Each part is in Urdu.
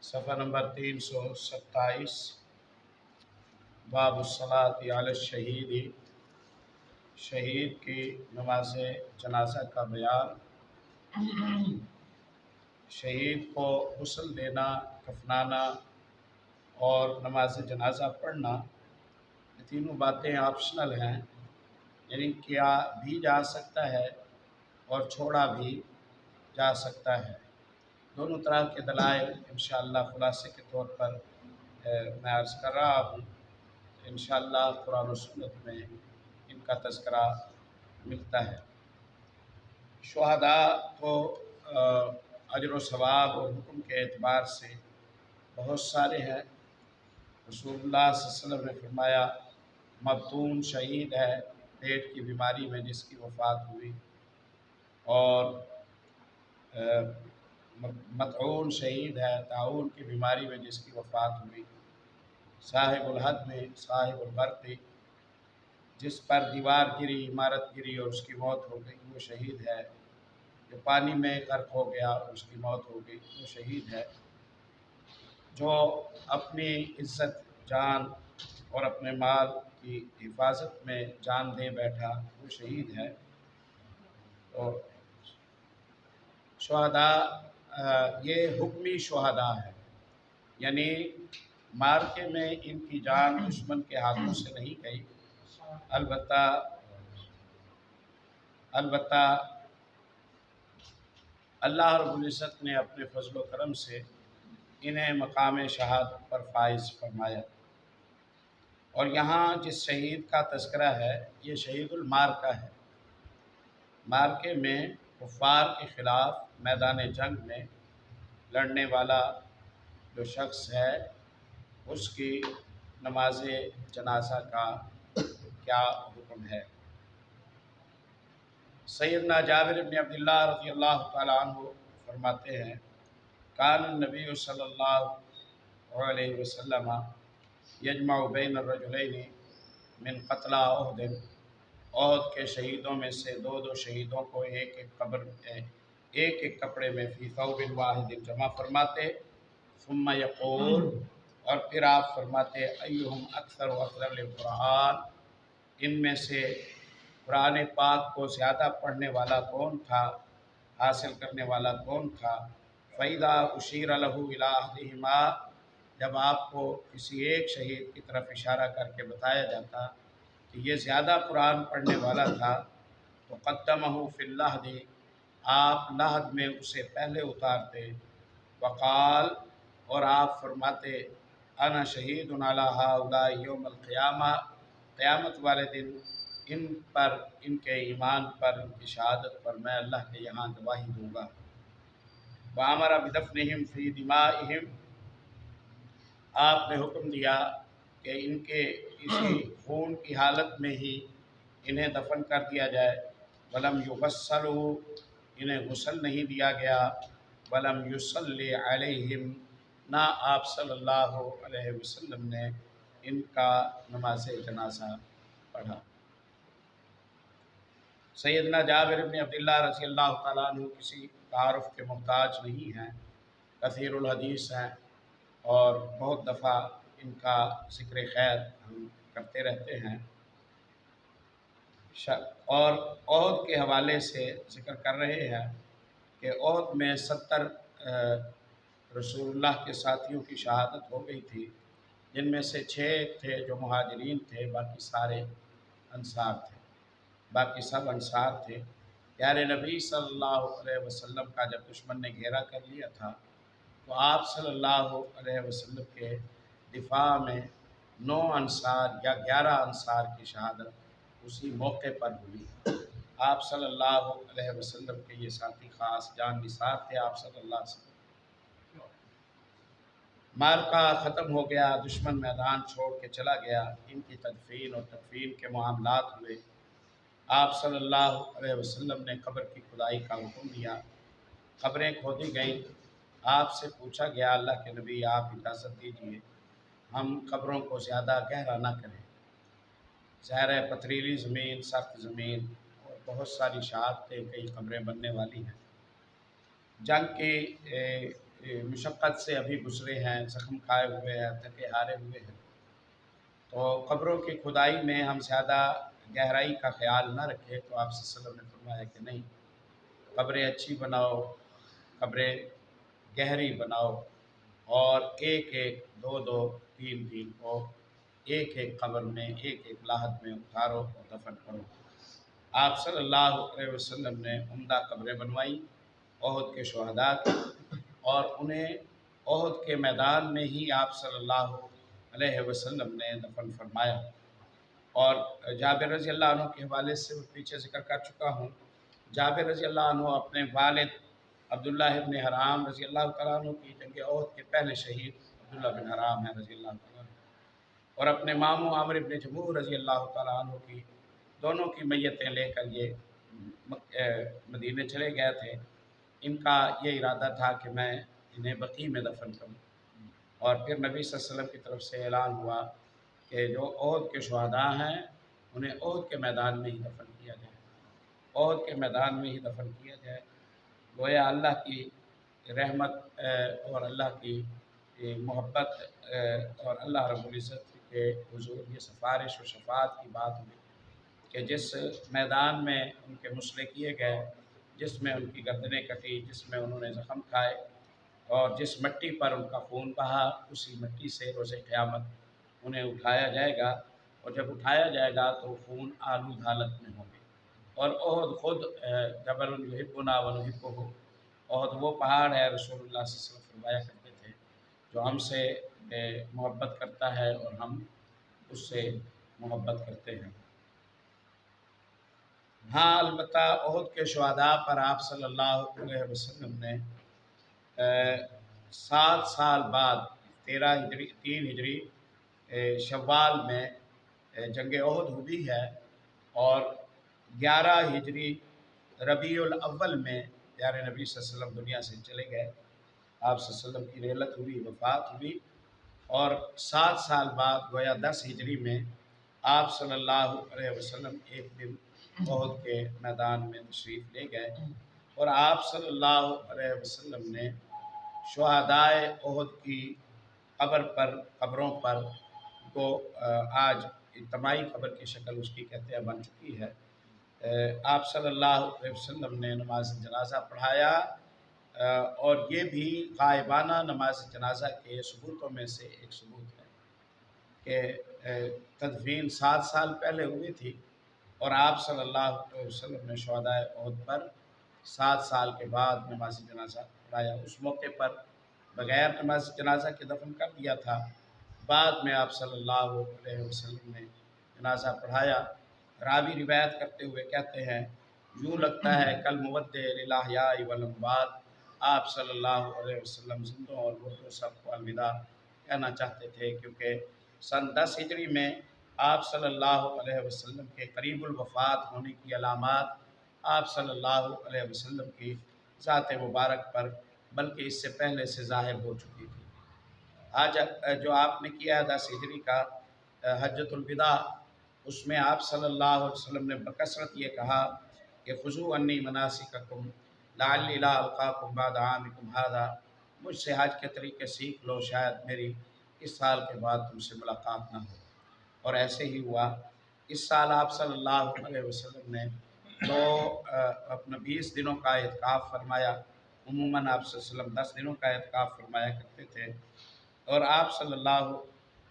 صفحہ نمبر 327 باب الصلاۃ علی الشہید، شہید کی نماز جنازہ کا بیان۔ شہید کو غسل دینا، کفنانا اور نماز جنازہ پڑھنا، یہ تینوں باتیں آپشنل ہیں، یعنی کیا بھی جا سکتا ہے اور چھوڑا بھی جا سکتا ہے۔ دونوں طرح کے دلائل انشاءاللہ خلاصے کے طور پر میں عرض کر رہا ہوں۔ انشاءاللہ قرآن و سنت میں ان کا تذکرہ ملتا ہے۔ شہداء تو اجر و ثواب اور حکم کے اعتبار سے بہت سارے ہیں۔ رسول اللہ صلی اللہ علیہ وسلم نے فرمایا مبتون شہید ہے، پیٹ کی بیماری میں جس کی وفات ہوئی، اور مطعون شہید ہے، طاعون کی بیماری میں جس کی وفات ہوئی، صاحب الحد میں، صاحب البرق، جس پر دیوار گری، عمارت گری اور اس کی موت ہو گئی، وہ شہید ہے۔ جو پانی میں غرق ہو گیا اور اس کی موت ہو گئی، وہ شہید ہے۔ جو اپنی عزت، جان اور اپنے مال کی حفاظت میں جان دے بیٹھا، وہ شہید ہے۔ تو شہداء یہ حکمی شہداء ہے، یعنی مارکے میں ان کی جان دشمن کے ہاتھوں سے نہیں گئی، البتہ اللہ رب العزت نے اپنے فضل و کرم سے انہیں مقام شہادت پر فائز فرمایا۔ اور یہاں جس شہید کا تذکرہ ہے یہ شہید المارکہ ہے۔ مارکے میں کفار کے خلاف میدان جنگ میں لڑنے والا جو شخص ہے، اس کی نماز جنازہ کا کیا حکم ہے۔ سیدنا جابر بن عبداللہ رضی اللہ تعالیٰ عنہ فرماتے ہیں کان النبی صلی اللہ علیہ وسلم یجمع بین الرجلین من قتلى احد، احد کے شہیدوں میں سے دو شہیدوں کو ایک ایک کپڑے میں فی ثوب واحد جمع فرماتے، ثم یقول، اور پھر آپ فرماتے ایہم اکثر و اقرأ للقرآن، ان میں سے قرآن پاک کو زیادہ پڑھنے والا کون تھا، حاصل کرنے والا کون تھا۔ فَإِذَا أُشِيرَ لَهُ إِلَىٰ أَحَدِهِمَا، جب آپ کو کسی ایک شہید کی طرف اشارہ کر کے بتایا جاتا کہ یہ زیادہ قرآن پڑھنے والا تھا، تو قدمہ فی اللحد، آپ لحد میں اسے پہلے اتارتے، وقال، اور آپ فرماتے انا شہید علی ہؤلاء یوم القیامہ، قیامت والے دن ان پر، ان کے ایمان پر، ان کی شہادت پر میں اللہ کے یہاں گواہی دوں گا۔ وَأَمَرَ بِدَفْنِهِمْ فِي دِمَائِهِمْ، آپ نے حکم دیا کہ ان کے اسی خون کی حالت میں ہی انہیں دفن کر دیا جائے۔ وَلَمْ يُغَسَّلُوا، انہیں غسل نہیں دیا گیا۔ وَلَمْ يُصَلِّ عَلَيْهِمْ، نہ آپ صلی اللہ علیہ وسلم نے ان کا نماز جنازہ پڑھا۔ سیدنا جابر بن عبداللہ رضی اللہ تعالیٰ عنہ کسی تعارف کے محتاج نہیں ہیں، کثیر الحدیث ہیں، اور بہت دفعہ ان کا ذکر خیر ہم کرتے رہتے ہیں، اور احد کے حوالے سے ذکر کر رہے ہیں کہ احد میں 70 رسول اللہ کے ساتھیوں کی شہادت ہو گئی تھی، جن میں سے 6 تھے جو مہاجرین تھے، باقی سارے انصار تھے، باقی سب انصار تھے۔ پیارے نبی صلی اللہ علیہ وسلم کا جب دشمن نے گھیرا کر لیا تھا تو آپ صلی اللہ علیہ وسلم کے دفاع میں 9 انصار یا 11 انصار کی شہادت اسی موقع پر ہوئی۔ آپ صلی اللہ علیہ وسلم کے یہ ساتھی خاص جان نثار تھے آپ صلی اللہ علیہ وسلم۔ معرکہ ختم ہو گیا، دشمن میدان چھوڑ کے چلا گیا، ان کی تدفین اور تکفین کے معاملات ہوئے۔ آپ صلی اللہ علیہ وسلم نے قبر کی کھدائی کا حکم دیا، قبریں کھودی گئیں۔ آپ سے پوچھا گیا اللہ کے نبی آپ اجازت دیجیے ہم قبروں کو زیادہ گہرا نہ کریں، ظاہر ہے پتھریلی زمین، سخت زمین اور بہت ساری شہادتیں، کئی قبریں بننے والی ہیں۔ جنگ کی مشقت سے ابھی گزرے ہیں، زخم کھائے ہوئے ہیں، تھکے ہارے ہوئے ہیں، تو قبروں کی کھدائی میں ہم زیادہ گہرائی کا خیال نہ رکھیں۔ تو آپ صلی اللہ علیہ وسلم نے فرمایا کہ نہیں، قبریں اچھی بناؤ، قبریں گہری بناؤ، اور ایک ایک، دو دو، تین تین کو ایک ایک قبر میں، ایک ایک لاحد میں اتارو اور دفن کرو۔ آپ صلی اللہ علیہ وسلم نے عمدہ قبریں بنوائی احد کے شہداء کی، اور انہیں احد کے میدان میں ہی آپ صلی اللہ علیہ وسلم نے دفن فرمایا۔ اور جابر رضی اللہ عنہ کے حوالے سے پیچھے ذکر کر چکا ہوں، جابر رضی اللہ عنہ اپنے والد عبداللہ ابن حرام رضی اللہ تعالیٰ عنہ کی جنگ احد کے پہلے شہید عبداللہ بن حرام ہیں رضی اللہ تعالیٰ عنہ، اور اپنے ماموں عامر ابن جموح رضی اللہ تعالیٰ عنہ کی دونوں کی میتیں لے کر یہ مدینے چلے گئے تھے۔ ان کا یہ ارادہ تھا کہ میں انہیں بقیع میں دفن کروں، اور پھر نبی صلی اللہ علیہ وسلم کی طرف سے اعلان ہوا کہ جو احد کے شہداء ہیں انہیں احد کے میدان میں ہی دفن کیا جائے، احد کے میدان میں ہی دفن کیا جائے۔ گویا اللہ کی رحمت اور اللہ کی محبت اور اللہ رب العزت کے حضور یہ سفارش و شفاعت کی بات ہوئی کہ جس میدان میں ان کے مسئلے کیے گئے، جس میں ان کی گردنیں کٹی، جس میں انہوں نے زخم کھائے، اور جس مٹی پر ان کا خون بہا، اسی مٹی سے روز قیامت انہیں اٹھایا جائے گا، اور جب اٹھایا جائے گا تو خون آلود حالت میں ہوں گے۔ اور احد خود جبل یحبنا ونحبہ، احد وہ پہاڑ ہے، رسول اللہ صلی اللہ علیہ وسلم فرمایا کرتے تھے، جو ہم سے محبت کرتا ہے اور ہم اس سے محبت کرتے ہیں۔ ہاں البتہ احد کے شہداء پر آپ صلی اللہ علیہ وسلم نے 7 سال بعد 3 ہجری شوال میں جنگ احد ہوئی ہے، اور 11 ہجری ربیع الاول میں پیارے نبی صلی اللہ علیہ وسلم دنیا سے چلے گئے، آپ صلی اللہ علیہ وسلم کی رحلت ہوئی، وفات ہوئی، اور 7 سال بعد گویا 10 ہجری میں آپ صلی اللہ علیہ وسلم ایک دن احد کے میدان میں تشریف لے گئے، اور آپ صلی اللہ علیہ وسلم نے شہدائے احد کی قبروں پر کو آج اجتماعی قبر کی شکل اس کی کہتے ہیں بن چکی ہے۔ آپ صلی اللہ علیہ وسلم نے نماز جنازہ پڑھایا، اور یہ بھی غائبانہ نماز جنازہ کے ثبوتوں میں سے ایک ثبوت ہے کہ تدفین 7 سال پہلے ہوئی تھی، اور آپ صلی اللہ علیہ وسلم نے شہدائے احد پر 7 سال کے بعد نماز جنازہ پڑھایا۔ اس موقع پر بغیر نماز جنازہ کے دفن کر دیا تھا، بعد میں آپ صلی اللہ علیہ وسلم نے جنازہ پڑھایا۔ راوی روایت کرتے ہوئے کہتے ہیں، یوں لگتا ہے کل مودع للاحیاء والاموات، آپ صلی اللہ علیہ وسلم زندوں اور مردوں سب کو الوداع کہنا چاہتے تھے، کیونکہ سن 10 ہجری میں آپ صلی اللہ علیہ وسلم کے قریب الوفات ہونے کی علامات آپ صلی اللہ علیہ وسلم کی ذات مبارک پر بلکہ اس سے پہلے سے ظاہر ہو چکی تھی۔ آج جو آپ نے کیا 10 ہجری کا حجۃ الوداع، اس میں آپ صلی اللہ علیہ وسلم نے بکثرت یہ کہا کہ خذوا عنی مناسککم لعلی لا القاکم بعد عامکم ھذا، مجھ سے حج کے طریقے سیکھ لو، شاید میری اس سال کے بعد تم سے ملاقات نہ ہو۔ اور ایسے ہی ہوا، اس سال آپ صلی اللہ علیہ وسلم نے تو اپنا 20 دنوں کا اعتکاف فرمایا، عموماً آپ صلی اللہ علیہ وسلم 10 دنوں کا اعتکاف فرمایا کرتے تھے، اور آپ صلی اللہ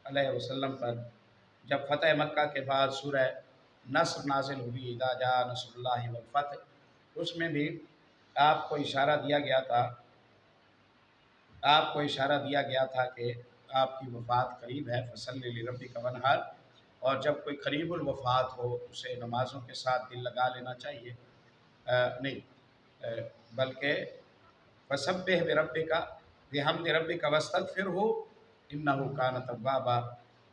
علیہ وسلم پر جب فتح مکہ کے بعد سورہ نصر نازل ہوئی، اذا جاء نصر اللہ والفتح، اس میں بھی آپ کو اشارہ دیا گیا تھا کہ آپ کی وفات قریب ہے، فصلی لربک وانحر، اور جب کوئی قریب الوفات ہو اسے نمازوں کے ساتھ دل لگا لینا چاہیے، بلکہ فسبح بربک بحمد ربک واستغفرہ انہ کان توابا،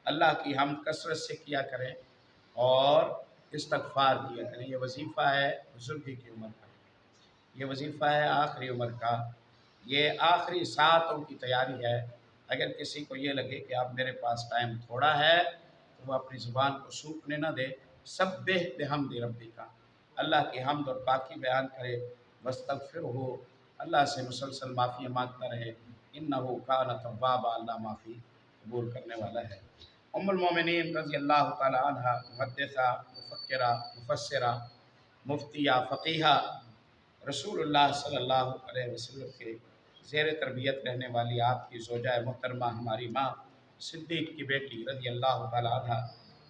اللہ کی حمد کثرت سے کیا کریں اور استغفار کیا کریں۔ یہ وظیفہ ہے بزرگی کی عمر کا، یہ وظیفہ ہے آخری عمر کا، یہ آخری ساعتوں کی تیاری ہے۔ اگر کسی کو یہ لگے کہ اب میرے پاس ٹائم تھوڑا ہے تو وہ اپنی زبان کو سوکھنے نہ دے، سبح بحمد ربک، اللہ کی حمد اور پاکی بیان کرے، واستغفرہ، اللہ سے مسلسل معافی مانگتا رہے، انہو کان توابا، اللہ معافی قبول کرنے والا ہے۔ ام المومنین رضی اللہ تعالی عنہ محدثہ، مفکرہ، مفسرہ، مفتیہ، فقیہہ، رسول اللہ صلی اللہ علیہ وسلم کے زیر تربیت رہنے والی آپ کی زوجہ محترمہ ہماری ماں صدیق کی بیٹی رضی اللہ تعالی عنہ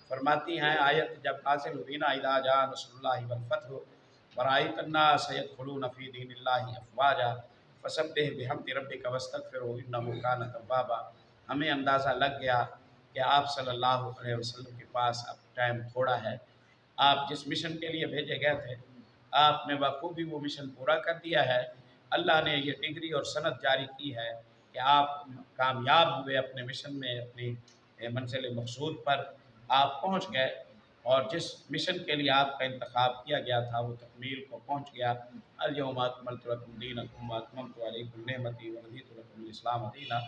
فرماتی ہیں، آیت جب نازل ہوئی نا، اذا جاء نصر اللہ والفتح ورأیت الناس يدخلون فی دین اللہ افواجا فسبح بحمد ربک واستغفرہ انہ کان توابا، ہمیں اندازہ لگ گیا کہ آپ صلی اللہ علیہ وسلم کے پاس اب ٹائم تھوڑا ہے، آپ جس مشن کے لیے بھیجے گئے تھے آپ نے بخوبی وہ مشن پورا کر دیا ہے، اللہ نے یہ ڈگری اور سند جاری کی ہے کہ آپ کامیاب ہوئے اپنے مشن میں، اپنی منزل مقصود پر آپ پہنچ گئے، اور جس مشن کے لیے آپ کا انتخاب کیا گیا تھا وہ تکمیل کو پہنچ گیا۔ الیوم اکملت لکم دینکم واتممت علیکم نعمتی ورضیت لکم الاسلام دینا۔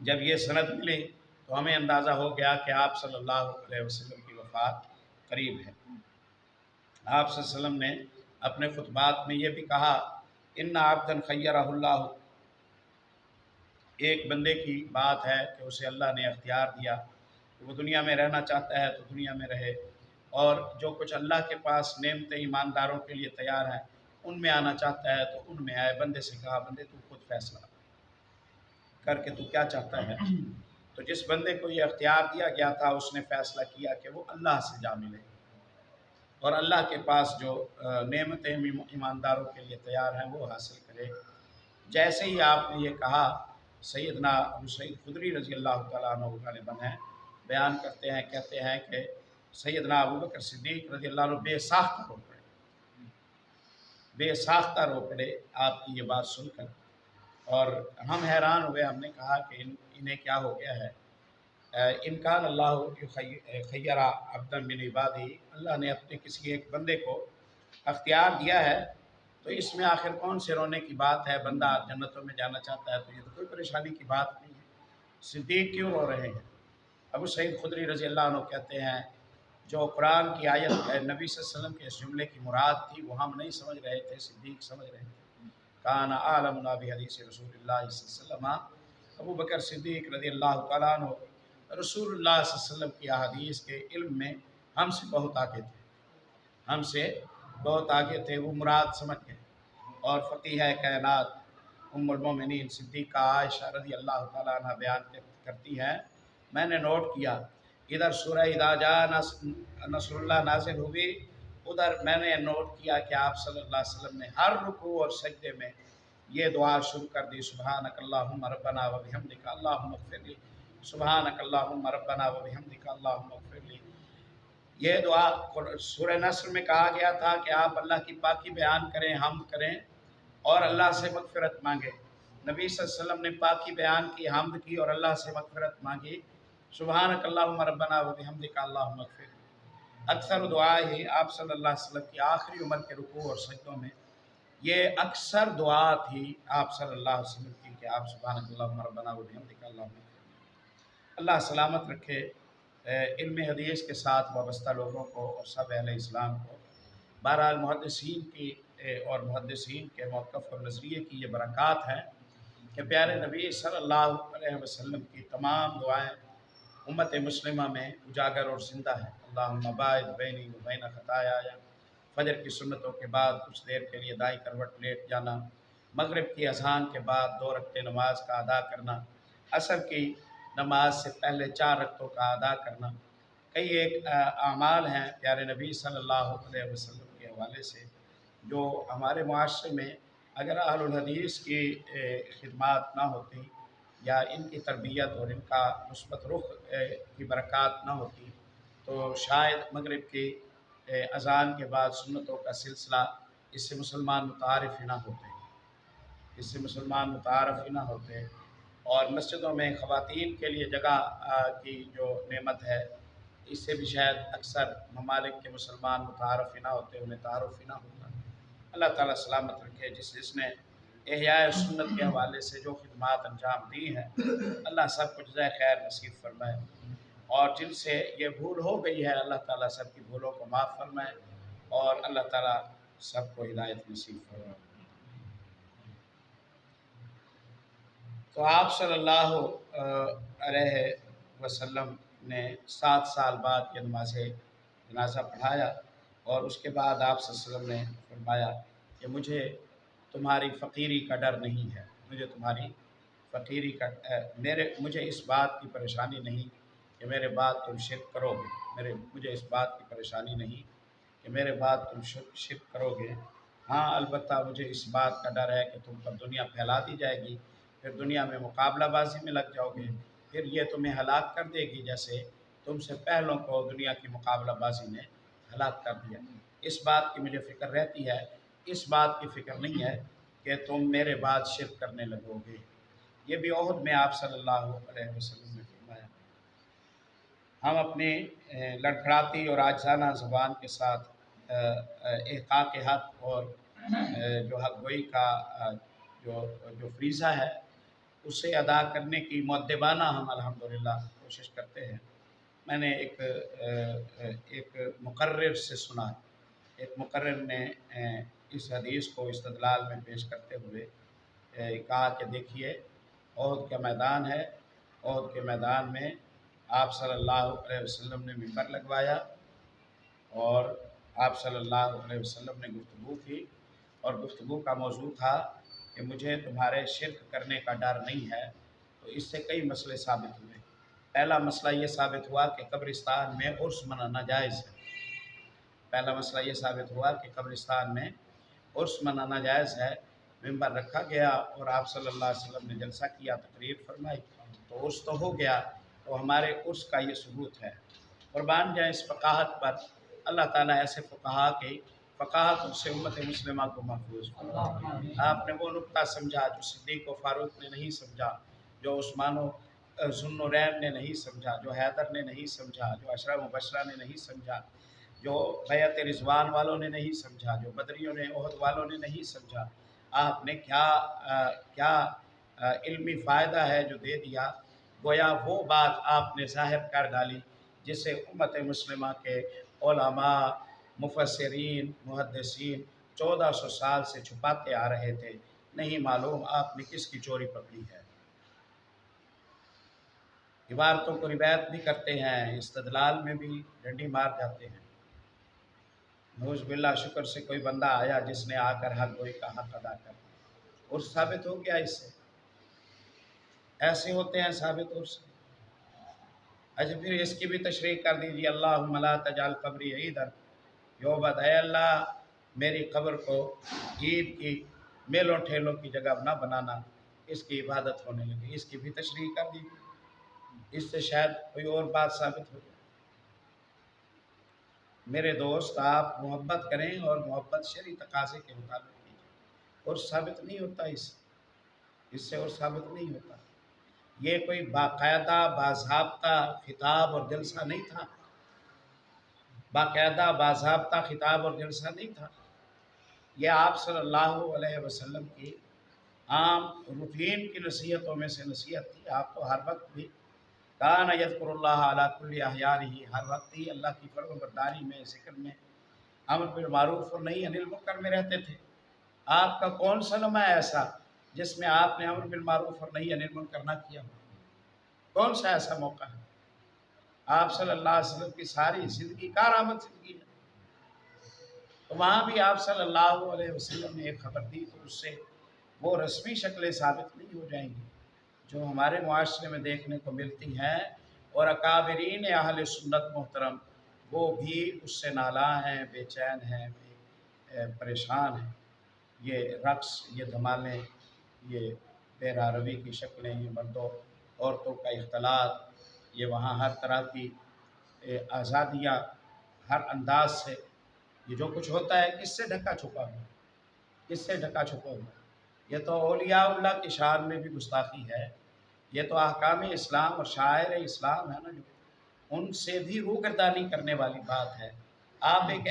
جب یہ سند ملی تو ہمیں اندازہ ہو گیا کہ آپ صلی اللہ علیہ وسلم کی وفات قریب ہے۔ آپ صلی اللہ علیہ وسلم نے اپنے خطبات میں یہ بھی کہا، ان عبدا خیرہ اللہ، ایک بندے کی بات ہے کہ اسے اللہ نے اختیار دیا کہ وہ دنیا میں رہنا چاہتا ہے تو دنیا میں رہے، اور جو کچھ اللہ کے پاس نعمتیں ایمانداروں کے لیے تیار ہیں ان میں آنا چاہتا ہے تو ان میں آئے۔ بندے سے کہا، بندے تو خود فیصلہ کر کے تو کیا چاہتا ہے؟ تو جس بندے کو یہ اختیار دیا گیا تھا اس نے فیصلہ کیا کہ وہ اللہ سے جا ملے، اور اللہ کے پاس جو نعمتیں ایمانداروں کے لیے تیار ہیں وہ حاصل کرے۔ جیسے ہی آپ نے یہ کہا، سیدنا ابو سعید خدری رضی اللہ تعالیٰ عنہ غالباً ہیں، بیان کرتے ہیں، کہتے ہیں کہ سیدنا ابو بکر صدیق رضی اللہ عنہ بے ساختہ رو پڑے، بے ساختہ رو پڑے آپ کی یہ بات سن کر، اور ہم حیران ہوئے۔ ہم نے کہا کہ انہیں کیا ہو گیا ہے؟ انکان اللہ خیر عبدا من عبادہ، اللہ نے اپنے کسی ایک بندے کو اختیار دیا ہے تو اس میں آخر کون سے رونے کی بات ہے؟ بندہ جنتوں میں جانا چاہتا ہے تو یہ تو کوئی پریشانی کی بات نہیں ہے، صدیق کیوں رو رہے ہیں؟ ابو سعید خدری رضی اللہ عنہ کہتے ہیں، جو قرآن کی آیت نبی صلی اللہ علیہ وسلم کے اس جملے کی مراد تھی وہ ہم نہیں سمجھ رہے تھے، صدیق سمجھ رہے تھے۔ کان اعلمنا بحدیث رسول اللہ صلی اللہ علیہ وسلم، ابو بکر صدیق رضی اللہ تعالیٰ عنہ رسول اللہ صلی اللہ علیہ وسلم کی احادیث کے علم میں ہم سے بہت آگے تھے، ہم سے بہت آگے تھے، وہ مراد سمجھ گئے۔ اور فقیہ کائنات ام المومنین صدیقہ عائشہ رضی اللہ تعالیٰ عنہ بیان کرتی ہیں، میں نے نوٹ کیا ادھر سورہ اذا جاء نصر اللہ نازل ہوئی، ادھر میں نے نوٹ کیا کہ آپ صلی اللہ علیہ وسلم نے ہر رکوع اور سجدے میں یہ دعا شروع کر دی، سبحانک اللہم ربنا و بحمدک اللہم اغفر لی، سبحانک اللہم ربنا و بحمدک اللہم اغفر لی۔ یہ دعا سورہ نصر میں کہا گیا تھا کہ آپ اللہ کی پاکی بیان کریں، حمد کریں اور اللہ سے مغفرت مانگیں۔ نبی صلی اللہ علیہ وسلم نے پاکی بیان کی، حمد کی اور اللہ سے مغفرت مانگی، سبحانک اللہم ربنا و بحمدک اللہم اغفر لی۔ اکثر دعا ہی آپ صلی اللہ علیہ وسلم کی آخری عمر کے رکوع اور سجدوں میں یہ اکثر دعا تھی آپ صلی اللہ علیہ وسلم کی کہ آپ سبحانک اللہم ربنا و بحمدک اللہم اغفر لی۔ اللہ سلامت رکھے علم حدیث کے ساتھ وابستہ لوگوں کو اور سب اہل اسلام کو۔ بہرحال محدثین کی اور محدثین کے موقف اور نظریے کی یہ برکات ہیں کہ پیارے نبی صلی اللہ علیہ وسلم کی تمام دعائیں امت مسلمہ میں اجاگر اور زندہ ہیں۔ اللہم باعث بینی و بین خطایا، فجر کی سنتوں کے بعد کچھ دیر کے لیے دائیں کروٹ لیٹ جانا، مغرب کی اذان کے بعد 2 رکعتیں نماز کا ادا کرنا، عصر کی نماز سے پہلے 4 رکعتوں کا ادا کرنا، کئی ایک اعمال ہیں پیارے نبی صلی اللہ علیہ وسلم کے حوالے سے جو ہمارے معاشرے میں اگر اہل الحدیث کی خدمات نہ ہوتی یا ان کی تربیت اور ان کا مثبت رخ کی برکات نہ ہوتی تو شاید مغرب کی اذان کے بعد سنتوں کا سلسلہ اس سے مسلمان متعارف ہی نہ ہوتے، اس سے مسلمان متعارف ہی نہ ہوتے، اور مسجدوں میں خواتین کے لیے جگہ کی جو نعمت ہے اس سے بھی شاید اکثر ممالک کے مسلمان متعارف ہی نہ ہوتے، انہیں تعارف ہی نہ ہوتا۔ اللہ تعالیٰ سلامت رکھے۔ جس نے احیاء سنت کے حوالے سے جو خدمات انجام دی ہیں اللہ سب کو جزائے خیر نصیب فرمائے، اور جن سے یہ بھول ہو گئی ہے اللہ تعالیٰ سب کی بھولوں کو معاف فرمائے، اور اللہ تعالیٰ سب کو ہدایت نصیب فرمائے۔ تو آپ صلی اللہ علیہ وسلم نے 7 سال بعد یہ نماز جنازہ پڑھایا، اور اس کے بعد آپ صلی اللہ علیہ وسلم نے فرمایا کہ مجھے تمہاری فقیری کا ڈر نہیں ہے، مجھے تمہاری فقیری کا مجھے اس بات کی پریشانی نہیں کہ میرے بعد تم شرک کرو گے، مجھے اس بات کی پریشانی نہیں کہ میرے بعد تم شرک کرو گے، ہاں البتہ مجھے اس بات کا ڈر ہے کہ تم پر دنیا پھیلا دی جائے گی، پھر دنیا میں مقابلہ بازی میں لگ جاؤ گے، پھر یہ تمہیں ہلاک کر دے گی جیسے تم سے پہلوں کو دنیا کی مقابلہ بازی نے ہلاک کر دیا۔ اس بات کی مجھے فکر رہتی ہے، اس بات کی فکر نہیں ہے کہ تم میرے بعد شرک کرنے لگو گے۔ یہ بھی عہد میں آپ صلی اللہ علیہ وسلم نے فرمایا۔ ہم اپنی لڑکھڑاتی اور عاجزانہ زبان کے ساتھ احقاق حق اور جو حق گوئی کا جو فریضہ ہے اسے ادا کرنے کی مؤدبانہ ہم الحمدللہ کوشش کرتے ہیں۔ میں نے ایک مقرر سے سنا، ایک مقرر نے اس حدیث کو استدلال میں پیش کرتے ہوئے کہا کہ دیکھیے احد کا میدان ہے، احد کے میدان میں آپ صلی اللہ علیہ وسلم نے ممبر لگوایا اور آپ صلی اللہ علیہ وسلم نے گفتگو کی، اور گفتگو کا موضوع تھا کہ مجھے تمہارے شرک کرنے کا ڈر نہیں ہے۔ تو اس سے کئی مسئلے ثابت ہوئے۔ پہلا مسئلہ یہ ثابت ہوا کہ قبرستان میں عرس منانا جائز ہے۔ پہلا مسئلہ یہ ثابت ہوا کہ قبرستان میں عرس منانا جائز ہے۔ ممبر رکھا گیا اور آپ صلی اللہ علیہ وسلم نے جلسہ کیا، تقریر فرمائی، تو عرس تو ہو گیا، تو ہمارے عرس کا یہ ثبوت ہے۔ قربان جائیں اس فقاہت پر، اللہ تعالیٰ ایسے فقہا کی فقاہت سے امت مسلمہ کو محفوظ فرمائے۔ آپ نے وہ نقطہ سمجھا جو صدیق و فاروق نے نہیں سمجھا، جو عثمان و ذوالنورین نے نہیں سمجھا، جو حیدر نے نہیں سمجھا، جو عشرہ مبشرہ نے نہیں سمجھا، جو بیعت رضوان والوں نے نہیں سمجھا، جو بدریوں نے احد والوں نے نہیں سمجھا۔ آپ نے کیا علمی فائدہ ہے جو دے دیا، گویا وہ بات آپ نے ظاہر کر ڈالی جسے امت مسلمہ کے علماء، مفسرین، محدثین 1400 سال سے چھپاتے آ رہے تھے۔ نہیں معلوم آپ نے کس کی چوری پکڑی ہے۔ عبارتوں کو روایت بھی کرتے ہیں، استدلال میں بھی ڈنڈی مار جاتے ہیں۔ نعوذ باللہ، شکر سے کوئی بندہ آیا جس نے آ کر حق گوئی کا حق ادا کر دیا اور ثابت ہو گیا۔ اس سے ایسے ہوتے ہیں ثابت اور سے۔ اچھا پھر اس کی بھی تشریح کر دیجیے، اللہم لا تجعل قبری عیدا یعبد، اے اللہ میری قبر کو عید کی میلوں ٹھیلوں کی جگہ نہ بنانا، اس کی عبادت ہونے لگی۔ اس کی بھی تشریح کر دیجیے، اس سے شاید کوئی اور بات ثابت ہو جائے۔ میرے دوست آپ محبت کریں اور محبت شرعی تقاضے کے مطابق کیجیے، اور ثابت نہیں ہوتا اس سے اور ثابت نہیں ہوتا۔ یہ کوئی باقاعدہ باضابطہ خطاب اور جلسہ نہیں تھا، باقاعدہ باضابطہ خطاب اور جلسہ نہیں تھا۔ یہ آپ صلی اللہ علیہ وسلم کی عام روٹین کی نصیحتوں میں سے نصیحت تھی۔ آپ تو ہر وقت بھی کان یذکر اللہ علی کل احیانہ، ہر وقت ہی اللہ کی فرمان برداری میں، ذکر میں، امر بالمعروف اور نہی عن المنکر میں رہتے تھے۔ آپ کا کون سا لمحہ ایسا جس میں آپ نے امر بالمعروف اور نہی عن المنکر نہ کیا ہو؟ کون سا ایسا موقع ہے؟ آپ صلی اللہ علیہ وسلم کی ساری زندگی کارآمد زندگی ہے، تو وہاں بھی آپ صلی اللہ علیہ وسلم نے ایک خبر دی، تو اس سے وہ رسمی شکلیں ثابت نہیں ہو جائیں گی جو ہمارے معاشرے میں دیکھنے کو ملتی ہیں، اور اکابرین اہل سنت محترم وہ بھی اس سے نالاں ہیں، بے چین ہیں، پریشان ہیں۔ یہ رقص، یہ دھمالیں، یہ پیرا روی کی شکلیں، یہ مردوں عورتوں کا اختلاط، یہ وہاں ہر طرح کی آزادیاں ہر انداز سے، یہ جو کچھ ہوتا ہے کس سے ڈھکا چھپا ہوا، کس سے ڈھکا چھپا ہوا؟ یہ تو اولیاء اللہ کی شان میں بھی گستاخی ہے، یہ تو احکام اسلام اور شاعر اسلام ہے نا، جو ان سے بھی روگردانی کرنے والی بات ہے۔ آپ ایک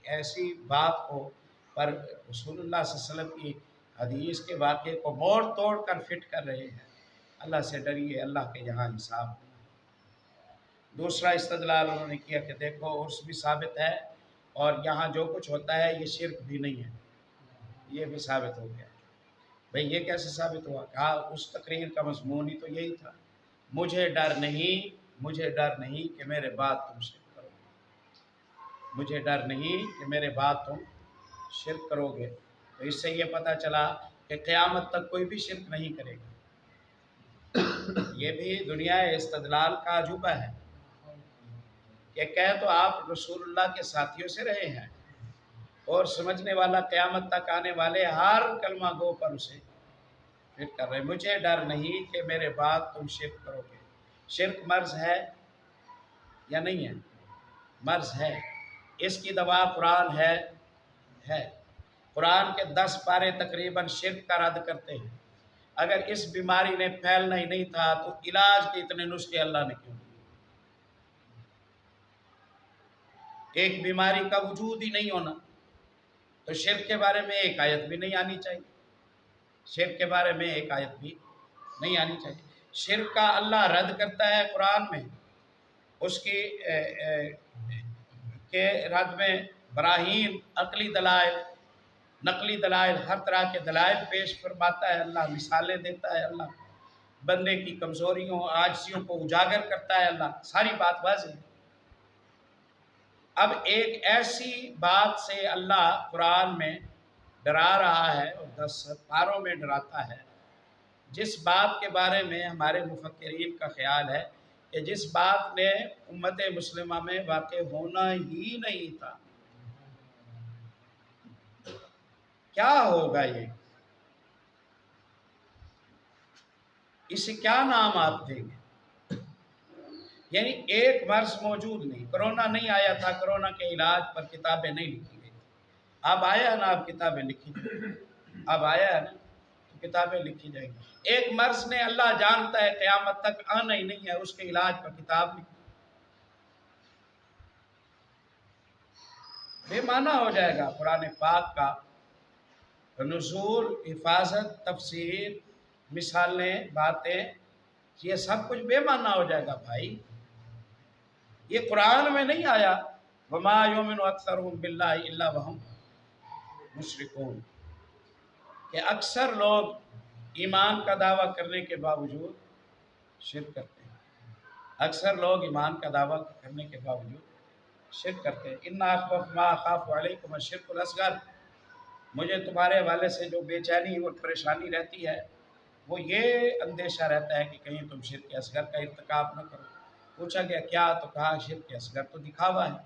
ایسی بات کو پر رسول اللہ صلی اللہ علیہ وسلم کی حدیث کے واقعے کو موڑ توڑ کر فٹ کر رہے ہیں۔ اللہ سے ڈریے، اللہ کے یہاں حساب ہونا۔ دوسرا استدلال انہوں نے کیا کہ دیکھو عرس بھی ثابت ہے، اور یہاں جو کچھ ہوتا ہے یہ شرک بھی نہیں ہے، یہ بھی ثابت ہو گیا۔ بھئی یہ کیسے ثابت ہوا؟ کہا اس تقریر کا مضمون ہی تو یہی تھا، مجھے ڈر نہیں کہ میرے بعد تم شرک کرو گے، مجھے ڈر نہیں کہ میرے بعد تم شرک کرو گے۔ تو اس سے یہ پتہ چلا کہ قیامت تک کوئی بھی شرک نہیں کرے گا۔ یہ بھی دنیا استدلال کا عجوبہ ہے کہ کہہ تو آپ رسول اللہ کے ساتھیوں سے رہے ہیں اور سمجھنے والا قیامت تک آنے والے ہر کلمہ گو پر اسے فٹ کر رہے، مجھے ڈر نہیں کہ میرے بعد تم شرک کرو گے۔ شرک مرض ہے یا نہیں ہے؟ مرض ہے۔ اس کی دوا قرآن ہے۔ قرآن کے 10 پارے تقریباً شرک کا رد کرتے ہیں۔ اگر اس بیماری نے پھیلنا ہی نہیں تھا تو علاج کے اتنے نسخے اللہ نے کیوں دیے؟ ایک بیماری کا وجود ہی نہیں ہونا تو شرک کے بارے میں ایک آیت بھی نہیں آنی چاہیے، شرک کے بارے میں ایک آیت بھی نہیں آنی چاہیے۔ شرک کا اللہ رد کرتا ہے قرآن میں، اس کی کے رد میں براہین، عقلی دلائل، نقلی دلائل، ہر طرح کے دلائل پیش فرماتا ہے اللہ، مثالیں دیتا ہے اللہ، بندے کی کمزوریوں عاجزیوں کو اجاگر کرتا ہے اللہ، ساری بات واضح ہے۔ اب ایک ایسی بات سے اللہ قرآن میں ڈرا رہا ہے اور 10 پاروں میں ڈراتا ہے، جس بات کے بارے میں ہمارے مفکرین کا خیال ہے کہ جس بات نے امت مسلمہ میں واقع ہونا ہی نہیں تھا۔ کیا ہوگا یہ؟ اسے کیا نام آپ دیں گے؟ یعنی ایک مرض موجود نہیں، کرونا نہیں آیا تھا، کرونا کے علاج پر کتابیں نہیں لکھی گئی، اب آیا ہے نا، اب کتابیں لکھی جائیں گی، اب آیا ہے نا تو کتابیں لکھی جائیں گی۔ ایک مرض نے اللہ جانتا ہے قیامت تک آنا ہی نہیں ہے، اس کے علاج پر کتاب لکھی، بے معنی ہو جائے گا۔ قرآن پاک کا نزول، حفاظت، تفسیر، مثالیں، باتیں، یہ سب کچھ بے معنی ہو جائے گا بھائی۔ یہ قرآن میں نہیں آیا وَمَا يُؤْمِنُ أَكْثَرُهُم بِاللَّهِ إِلَّا وَهُمْ مُشْرِكُونَ کہ اکثر لوگ ایمان کا دعویٰ کرنے کے باوجود شرک کرتے ہیں، اکثر لوگ ایمان کا دعویٰ کرنے کے باوجود شرک کرتے ہیں۔ إِنَّ أَخْوَفَ مَا أَخَافُ عَلَيْكُمُ الشِّرْكُ الْأَصْغَرُ مجھے تمہارے حوالے سے جو بے چینی اور پریشانی رہتی ہے وہ یہ اندیشہ رہتا ہے کہ کہیں تم شرک اصغر کا ارتکاب نہ کرو۔ پوچھا گیا کیا؟ تو کہا شرک اصغر تو دکھاوا ہے۔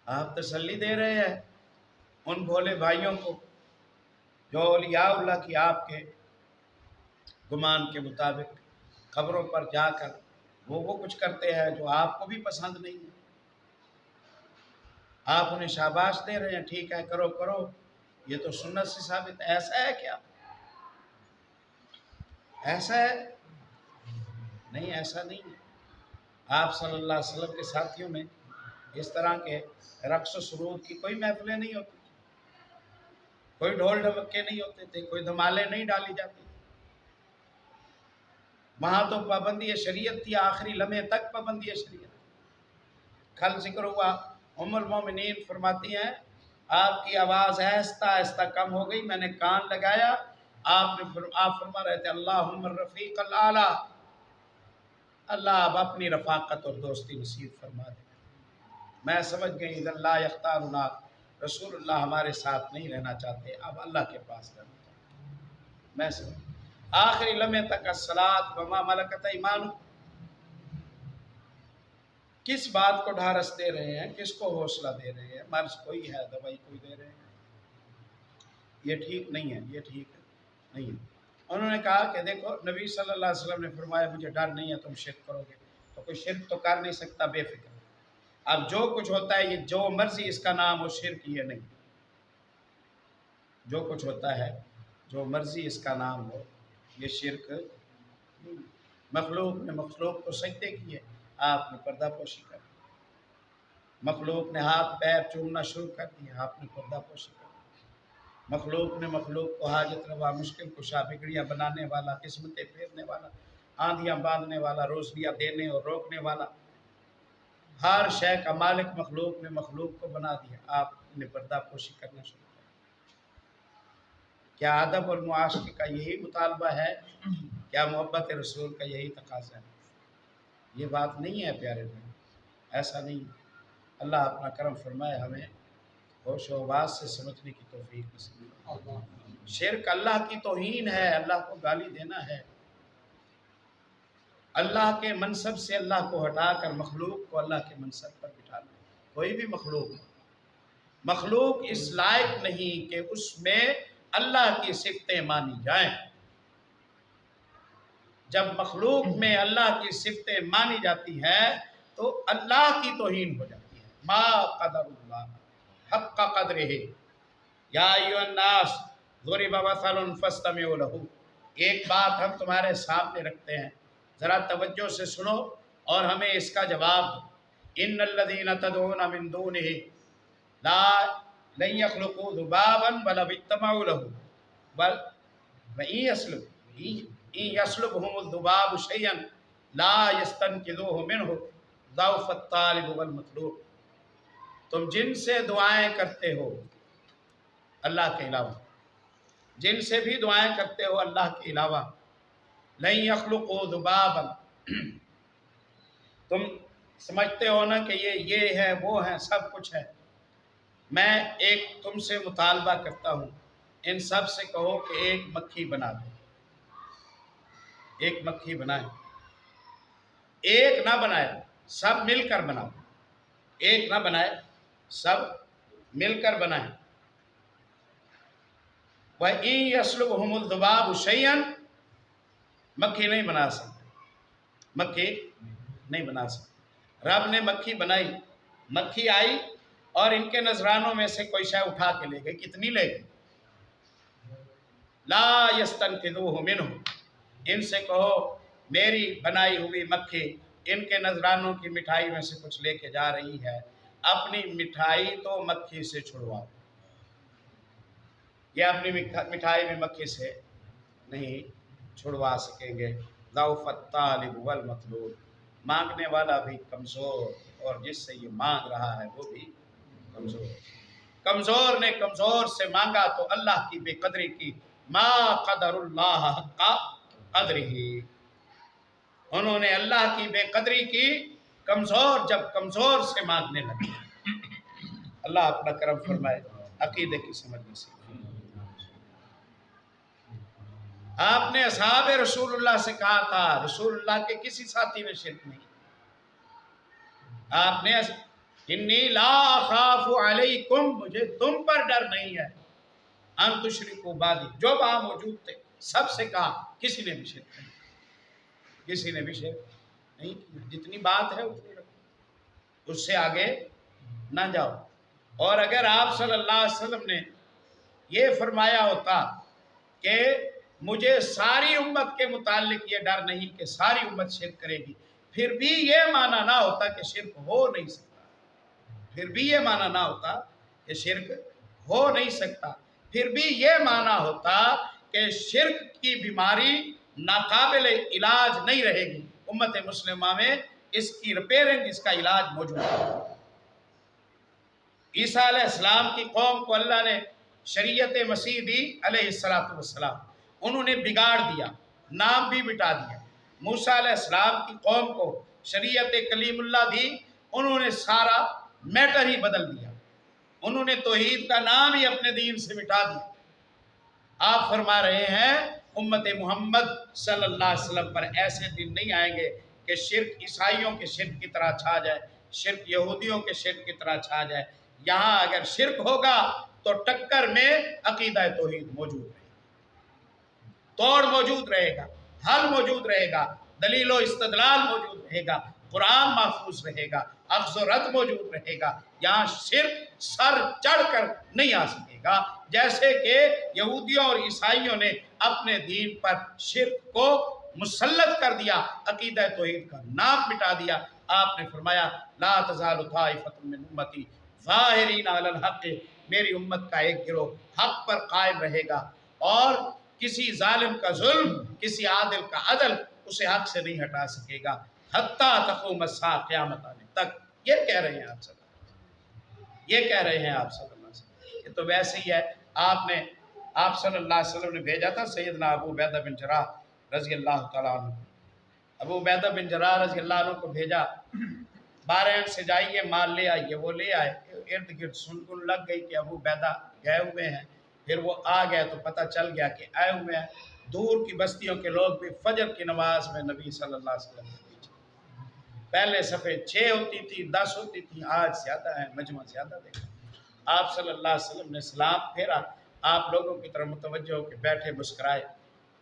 آپ تسلی دے رہے ہیں ان بھولے بھائیوں کو جو اولیاء اللہ کی آپ کے گمان کے مطابق قبروں پر جا کر وہ کچھ کرتے ہیں جو آپ کو بھی پسند نہیں ہے، آپ انہیں شاباش دے رہے ہیں، ٹھیک ہے کرو کرو، یہ تو سنت سے ثابت ہے۔ ایسا ہے کیا؟ ایسا ہے؟ نہیں، ایسا نہیں ہے۔ آپ صلی اللہ علیہ وسلم کے ساتھیوں میں اس طرح کے رقص و سرود کی کوئی محفلیں نہیں ہوتی، کوئی ڈھول ڈھمکے نہیں ہوتے تھے، کوئی دھمالے نہیں ڈالی جاتی، وہاں تو پابندی شریعت تھی، آخری لمحے تک پابندی شریعت۔ کل ذکر ہوا، ام المومنین فرماتی ہیں آپ کی آواز آہستہ آہستہ کم ہو گئی، میں نے کان لگایا، آپ فرما رہے تھے اللہم الرفیق الاعلیٰ، اللہ اب اپنی رفاقت اور دوستی نصیب فرما دے۔ میں سمجھ گئی اذا لا یختارنا، رسول اللہ ہمارے ساتھ نہیں رہنا چاہتے، اب اللہ کے پاس رہنا چاہتے۔ میں سمجھ آخری لمحے تک الصلاۃ وما ملکت ایمانکم، کس بات کو ڈھارس دے رہے ہیں، کس کو حوصلہ دے رہے ہیں؟ مرض کوئی ہے، دوائی کوئی دے رہے ہیں، یہ ٹھیک نہیں ہے، یہ ٹھیک نہیں ہے۔ انہوں نے کہا کہ دیکھو نبی صلی اللہ علیہ وسلم نے فرمایا مجھے ڈر نہیں ہے تم شرک کرو گے، تو کوئی شرک تو کر نہیں سکتا بے فکر۔ اب جو کچھ ہوتا ہے یہ جو مرضی اس کا نام ہو، شرک یہ نہیں، جو کچھ ہوتا ہے جو مرضی اس کا نام ہو یہ شرک نہیں۔ مخلوق نے مخلوق کو سجدے کیے، آپ نے پردہ پوشی کر دی، مخلوق نے ہاتھ پیر چومنا شروع کر دیا، آپ نے پردہ پوشی کر دی، مخلوق نے مخلوق کو حاجت روا، مشکل کشا، بگڑیاں بنانے والا، قسمتیں پھیرنے والا، آندیاں باندھنے والا، روزیاں دینے اور روکنے والا، ہر شے کا مالک مخلوق نے مخلوق کو بنا دیا، آپ نے پردہ پوشی کرنا شروع کر دیا۔ کیا ادب اور معاشرے کا یہی مطالبہ ہے؟ کیا محبت رسول کا یہی تقاضا ہے؟ یہ بات نہیں ہے پیارے بھائی، ایسا نہیں۔ اللہ اپنا کرم فرمائے، ہمیں ہوش و حواس سے سمجھنے کی توفیق نصیب فرمائے۔ شرک اللہ کی توہین ہے، اللہ کو گالی دینا ہے، اللہ کے منصب سے اللہ کو ہٹا کر مخلوق کو اللہ کے منصب پر بٹھانا۔ کوئی بھی مخلوق اس لائق نہیں کہ اس میں اللہ کی صفتیں مانی جائیں۔ جب مخلوق میں اللہ کی صفتیں مانی جاتی ہیں تو اللہ کی توہین ہو جاتی ہے۔ ما قدر اللہ حق قدرہ یا ایھا الناس ضرب مثل فاستمعوا لہ۔ ایک بات ہم تمہارے سامنے رکھتے ہیں، ذرا توجہ سے سنو اور ہمیں اس کا جواب دو۔ ان الذین تدعون من دونہ لن یخلقوا ذبابا ولو اجتمعوا لہ بل وإن یسلبہم الذباب شیئا لا یستنقذوہ منہ ضعف الطالب والمطلوب۔ تم جن سے دعائیں کرتے ہو اللہ کے علاوہ، جن سے بھی دعائیں کرتے ہو اللہ کے علاوہ، لن یخلقوا ذبابا، تم سمجھتے ہو نا کہ یہ ہے وہ ہے سب کچھ ہے۔ میں ایک تم سے مطالبہ کرتا ہوں، ان سب سے کہو کہ ایک مکھی بنا دو، ایک مکھی بنائے، ایک نہ بنائے سب مل کر بناؤ، ایک نہ بنائے سب مل کر بنائیں۔ وَإِن يَسْلُبْهُمُ الذُّبَابُ شَيْئًا، مکھی نہیں بنا سکتے، مکھی نہیں بنا سکتے۔ رب نے مکھی بنائی، مکھی آئی اور ان کے نذرانوں میں سے کوئی شے اٹھا کے لے گئی، کتنی لے گئی؟ لا یستنقذوہ منہ، ان سے کہو میری بنائی ہوئی مکھی ان کے نذرانوں کی مٹھائی میں سے کچھ لے کے جا رہی ہے، اپنی مٹھائی تو مکھی سے چھڑواؤ۔ یہ اپنی مٹھائی میں مکھی سے نہیں چھڑوا سکیں گے۔ ضعف الطالب والمطلوب، مانگنے والا بھی کمزور اور جس سے یہ مانگ رہا ہے وہ بھی کمزور۔ کمزور نے کمزور سے مانگا تو اللہ کی بے قدری کی۔ ما قدر اللہ حق قدرہ، انہوں نے اللہ کی بے قدری کی، کمزور جب کمزور سے مانگنے لگے۔ اللہ اپنا کرم فرمائے، عقیدے کی سمجھ نصیب۔ آپ نے اصحاب رسول اللہ سے کہا تھا، رسول اللہ کے کسی ساتھی میں شرک نہیں۔ آپ نے انی لا اخاف علیکم، مجھے تم پر ڈر نہیں ہے، ان تشرکوا بعدی، جو وہاں موجود تھے سب سے کہا، کسی نے بھی شرک نہیں، کسی نے بھی شرک نہیں کیا۔ جتنی بات ہے اتنی رکھو، اس سے آگے نہ جاؤ۔ اور اگر آپ صلی اللہ علیہ وسلم نے یہ فرمایا ہوتا کہ مجھے ساری امت کے متعلق یہ ڈر نہیں کہ ساری امت شرک کرے گی، پھر بھی یہ معنی نہ ہوتا کہ شرک ہو نہیں سکتا، پھر بھی یہ معنی نہ ہوتا کہ شرک ہو نہیں سکتا، پھر بھی یہ معنی ہوتا کہ شرک کی بیماری ناقابل علاج نہیں رہے گی، امت مسلمہ میں اس کی ریپیرنگ، اس کا علاج موجود ہے۔ عیسیٰ علیہ السلام کی قوم کو اللہ نے شریعت مسیح دی علیہ السلام، انہوں نے بگاڑ دیا، نام بھی مٹا دیا۔ موسیٰ علیہ السلام کی قوم کو شریعت کلیم اللہ دی، انہوں نے سارا میٹر ہی بدل دیا، انہوں نے توحید کا نام ہی اپنے دین سے مٹا دیا۔ آپ فرما رہے ہیں امت محمد صلی اللہ علیہ وسلم پر ایسے دن نہیں آئیں گے کہ شرک عیسائیوں کے شرک کی طرح چھا جائے، شرک یہودیوں کے شرک کی طرح چھا جائے۔ یہاں اگر شرک ہوگا تو ٹکر میں عقیدہ توحید موجود رہے گا، توڑ موجود رہے گا، حل موجود رہے گا، دلیل و استدلال موجود رہے گا، قرآن محفوظ رہے گا، اخذ و رد موجود رہے گا۔ یہاں شرک سر چڑھ کر نہیں آ سکے گا، جیسے کہ یہودیوں اور عیسائیوں نے اپنے دین پر شرک کو مسلط کر دیا، عقیدہ توحید کا نام مٹا دیا۔ آپ نے فرمایا لا تزال طائفۃ من امتی ظاہرین علی الحق، میری امت کا ایک گروہ حق پر قائم رہے گا، اور کسی ظالم کا ظلم، کسی عادل کا عدل اسے حق سے نہیں ہٹا سکے گا، حتیٰ تقوم الساعہ، قیامت آنے تک یہ کہہ رہے ہیں آپ صلی اللہ علیہ وسلم، یہ کہہ رہے ہیں آپ صلی اللہ علیہ وسلم۔ یہ تو ویسے ہی ہے، آپ صلی اللہ علیہ وسلم نے بھیجا تھا سیدنا ابو عبیدہ بن جراح رضی اللہ تعالیٰ عنہ، ابو عبیدہ بن جراح رضی اللہ عنہ کو بھیجا، بارین سے جائیے مال لے آئیے، وہ لے آئے، ارد گرد سنگن لگ گئی کہ ابو عبیدہ گئے ہوئے ہیں، پھر وہ آ گئے تو پتہ چل گیا کہ آئے ہوئے ہیں، دور کی بستیوں کے لوگ بھی فجر کی نماز میں نبی صلی اللہ علیہ وسلم کے پیچھے، پہلے صفحے 6 ہوتی تھی 10 ہوتی تھی، آج زیادہ ہے، مجمع زیادہ دیکھا، آپ صلی اللہ علیہ وسلم نے سلام پھیرا، آپ لوگوں کی طرف متوجہ ہو کے بیٹھے مسکرائے،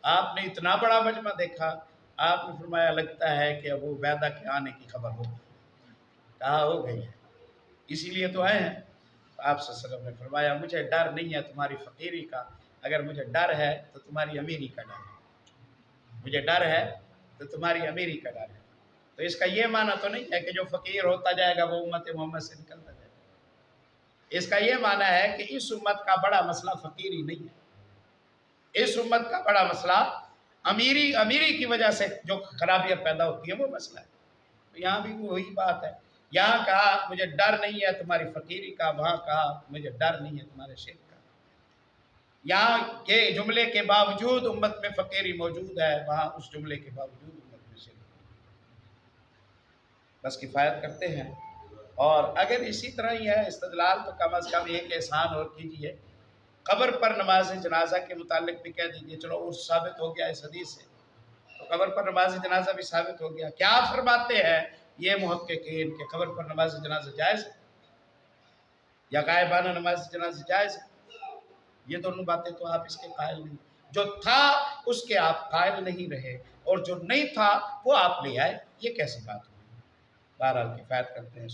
آپ نے اتنا بڑا مجمع دیکھا، آپ نے فرمایا لگتا ہے کہ ابو عبیدہ کے آنے کی خبر ہو گئی، کہا ہو گئی ہے، اسی لیے تو آئے ہیں۔ آپ صلی اللہ علیہ وسلم نے فرمایا مجھے ڈر نہیں ہے تمہاری فقیری کا، اگر مجھے ڈر ہے تو تمہاری امیری کا ڈر ہے، مجھے ڈر ہے تو تمہاری امیری کا ڈر ہے۔ تو اس کا یہ معنی تو نہیں ہے کہ جو فقیر ہوتا جائے گا وہ امت محمد سے نکلتا جائے گا، اس کا یہ معنی ہے کہ اس امت کا بڑا مسئلہ فقیری نہیں ہے، اس امت کا بڑا مسئلہ امیری کی وجہ سے جو خرابیاں پیدا ہوتی ہیں وہ مسئلہ ہے۔ تو یہاں بھی وہی بات ہے، یہاں کہا مجھے ڈر نہیں ہے تمہاری فقیری کا، وہاں کہا مجھے ڈر نہیں ہے تمہارے شرک کا، یہاں کے جملے کے باوجود امت میں فقیری موجود ہے، وہاں اس جملے کے باوجود امت میں شرک، بس کفایت کرتے ہیں۔ اور اگر اسی طرح ہی ہے استدلال تو کم از کم ایک احسان اور کیجیے، قبر پر نماز جنازہ کے متعلق بھی کہہ دیجیے، چلو اور ثابت ہو گیا اس حدیث سے، تو قبر پر نماز جنازہ بھی ثابت ہو گیا۔ کیا فرماتے ہیں یہ محققین کہ قبر پر نماز جنازہ جائز ہے یا غائبانہ نماز جنازہ جائز ہے؟ یہ دونوں باتیں تو آپ اس کے قائل نہیں، جو تھا اس کے آپ قائل نہیں رہے، اور جو نہیں تھا وہ آپ لے آئے، یہ کیسی بات ہوئی؟ بہرحال کفایت کرتے ہیں۔